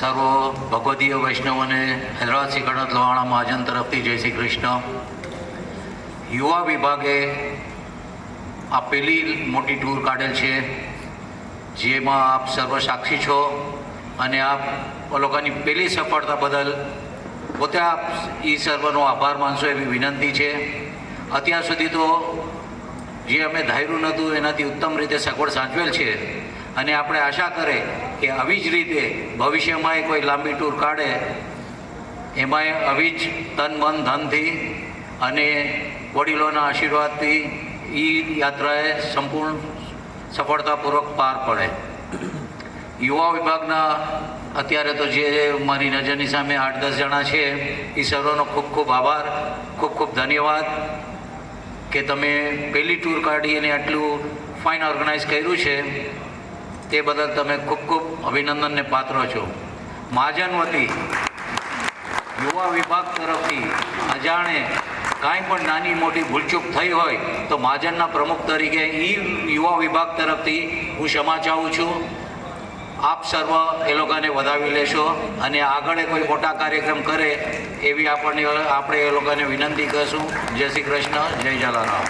સર્વ ભગવદીય વૈષ્ણવોને હૈદરાબાદ સિકંદર લોહાણા મહાજન તરફથી જય શ્રી કૃષ્ણ. યુવા વિભાગે આ પહેલી મોટી ટૂર કાઢેલ છે, જેમાં આપ સર્વ સાક્ષી છો અને આપ લોકોની પહેલી સફળતા બદલ પોતે આપ એ સર્વનો આભાર માનશો એવી વિનંતી છે. અત્યાર સુધી તો જે અમે ધાર્યું નહોતું એનાથી ઉત્તમ રીતે સગવડ સાચવેલ છે અને આપણે આશા કરે કે આવી જ રીતે ભવિષ્યમાં કોઈ લાંબી ટૂર કાઢે એમાંય આવી જ તન મન ધનથી અને વડીલોના આશીર્વાદથી એ યાત્રાએ સંપૂર્ણ સફળતાપૂર્વક પાર પડે. યુવા વિભાગના અત્યારે તો જે મારી નજરની સામે 8-10 જણા છે એ સર્વનો ખૂબ ખૂબ આભાર, ખૂબ ખૂબ ધન્યવાદ કે તમે પહેલી ટૂર કાઢી અને આટલું ફાઇન ઓર્ગેનાઇઝ કર્યું છે તે બદલ તમે ખૂબ ખૂબ અભિનંદનને પાત્ર છો. મહાજન વતી યુવા વિભાગ તરફથી અજાણે કાંઈ પણ નાની મોટી ભૂલચૂક થઈ હોય તો મહાજનના પ્રમુખ તરીકે એ યુવા વિભાગ તરફથી હું ક્ષમા ચાહું છું. આપ સર્વ એ લોકોને વધાવી લેશો અને આગળ કોઈ મોટા કાર્યક્રમ કરે એવી આપણે એ લોકોને વિનંતી કરશું. જય શ્રી કૃષ્ણ, જય જલારામ.